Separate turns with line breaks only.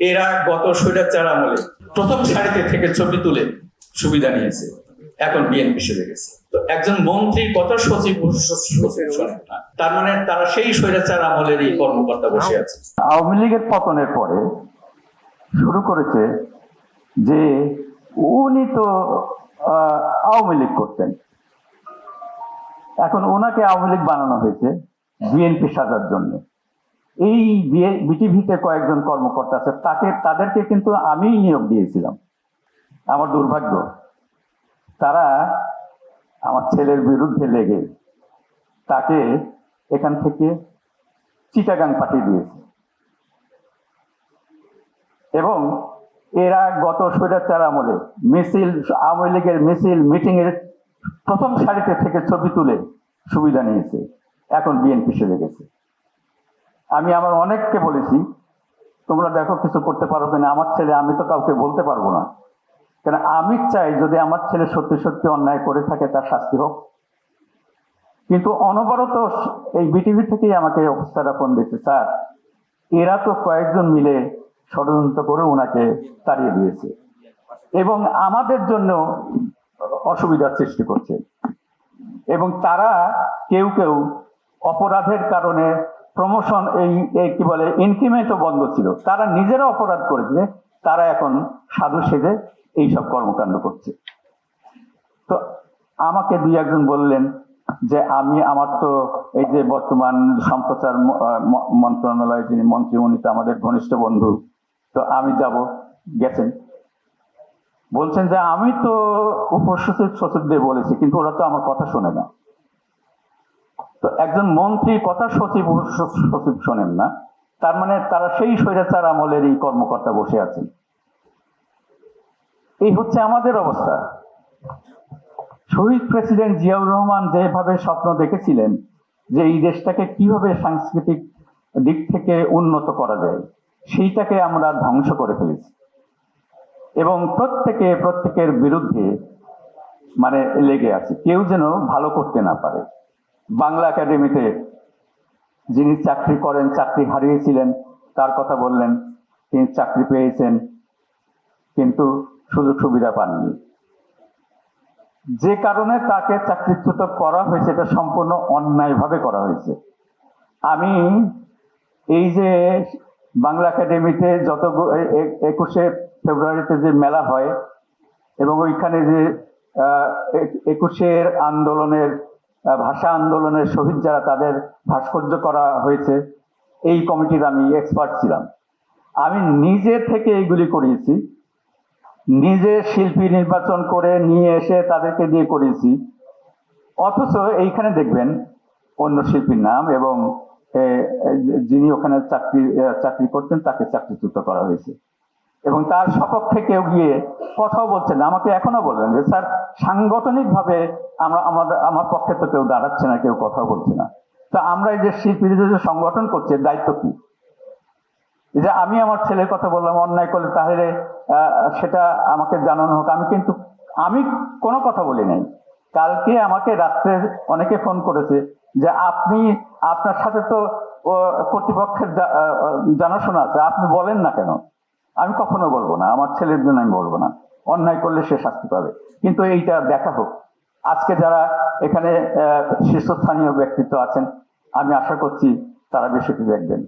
এরা গত স্বৈরাচার আমলে প্রথম সারিতে থেকে ছবি তুলে সুবিধা নিয়েছে, এখন বিএনপি সেরে গেছে। তো একজন মন্ত্রীর কথা সচিব শোনেন না, তার মানে তারা সেই স্বৈরাচার আমলেরই কর্মকর্তা বসে আছে।
আওয়ামী লীগের পতনের পরে শুরু করেছে যে উনি তো আওয়ামী লীগ করতেন, এখন ওনাকে আওয়ামী লীগ বানানো হয়েছে বিএনপি সাজার জন্য। এই বিটিভিতে কয়েকজন কর্মকর্তা আছে, তাদেরকে কিন্তু আমিই নিয়োগ দিয়েছিলাম। আমার দুর্ভাগ্য, তারা আমার ছেলের বিরুদ্ধে লেগে তাকে এখান থেকে চিটাগাং পাঠিয়ে দিয়েছে। এবং এরা গত স্বৈরাচার আমলে মিছিল, আওয়ামী লীগের মিছিল মিটিং এর প্রথম সারিতে থেকে ছবি তুলে সুবিধা নিয়েছে, এখন বিএনপি সেরে গেছে। আমি আমার অনেককে বলেছি, তোমরা দেখো কিছু করতে পারো কিনা। আমার ছেলে, আমি তো কাউকে বলতে পারবো না, কারণ আমি চাই যদি আমার ছেলে সত্যি সত্যি অন্যায় করে থাকে তার শাস্তি হোক। কিন্তু অনবরত এই বিটিভি থেকেই আমাকে অফিসাররা ফোন দিচ্ছে, স্যার এরা তো কয়েকজন মিলে ষড়যন্ত্র করে ওনাকে তাড়িয়ে দিয়েছে এবং আমাদের জন্য অসুবিধার সৃষ্টি করছে। এবং তারা কেউ কেউ অপরাধের কারণে প্রমোশন, এই কি বলে ইনক্রিমেন্টও বন্ধ ছিল, তারা নিজেরা অপরাধ করেছে, তারা এখন সাধু সেজে এইসব কর্মকাণ্ড করছে। তো আমাকে দুই একজন বললেন যে আমার তো এই যে বর্তমান সম্প্রচার মন্ত্রণালয়ে যিনি মন্ত্রী, উনি তো আমাদের ঘনিষ্ঠ বন্ধু, তো আমি যাব। গেছেন, বলছেন যে আমি তো উপসচিব সচিবদের বলেছি, কিন্তু ওরা তো আমার কথা শোনে না। তো একজন মন্ত্রী কথা সচিব শোনেন না, তার মানে তারা সেই স্বৈরাচার আমলের এই কর্মকর্তা বসে আছেন। এই হচ্ছে আমাদের অবস্থা। শহীদ প্রেসিডেন্ট জিয়াউর রহমান যেভাবে স্বপ্ন দেখেছিলেন যে এই দেশটাকে কিভাবে সাংস্কৃতিক দিক থেকে উন্নত করা যায়, সেইটাকে আমরা ধ্বংস করে ফেলেছি এবং প্রত্যেকের বিরুদ্ধে মানে লেগে আছে, কেউ যেন ভালো করতে না পারে। বাংলা একাডেমিতে যিনি চাকরি করেন, চাকরি হারিয়েছিলেন, তার কথা বললেন, তিনি চাকরি পেয়েছেন কিন্তু সুযোগ সুবিধা পাননি। যে কারণে তাকে চাকরিচ্যুত করা হয়েছে, এটা সম্পূর্ণ অন্যায়ভাবে করা হয়েছে। আমি এই যে বাংলা একাডেমিতে যত 21শে ফেব্রুয়ারিতে যে মেলা হয় এবং ওইখানে যে 21শের আন্দোলনের, ভাষা আন্দোলনের শহীদ যারা, তাদের ভাস্কর্য করা হয়েছে, এই কমিটির আমি এক্সপার্ট ছিলাম। আমি নিজে থেকে এইগুলি করিয়েছি, নিজে শিল্পী নির্বাচন করে নিয়ে এসে তাদেরকে দিয়ে করিয়েছি। অথচ এইখানে দেখবেন অন্য শিল্পীর নাম এবং যিনি ওখানে চাকরি করতেন তাকে চাকরিচ্যুত করা হয়েছে এবং তার সপক্ষে কেউ গিয়ে কথাও বলছেন না। আমাকে এখনো বলবেন যে স্যার সাংগঠনিক ভাবে আমার পক্ষে তো কেউ দাঁড়াচ্ছে না, কেউ কথা বলছে না। তো আমরা এই যে শিল্পীদের যে সংগঠন করছে, দায়িত্ব কি? যে আমি আমার ছেলের কথা বললাম, অন্যায় করলে তাহলে সেটা আমাকে জানানো হোক। আমি কোনো কথা বলি নাই। কালকে আমাকে রাত্রে অনেকে ফোন করেছে যে আপনার সাথে তো কর্তৃপক্ষের জানাশোনা আছে, আপনি বলেন না কেন? আমি কখনো বলবো না, আমার ছেলের জন্য আমি বলবো না। অন্যায় করলে সে শাস্তি পাবে, কিন্তু এইটা দেখা হোক। আজকে যারা এখানে শীর্ষস্থানীয় ব্যক্তিত্ব আছেন, আমি আশা করছি তারা বিষয়টি দেখবেন।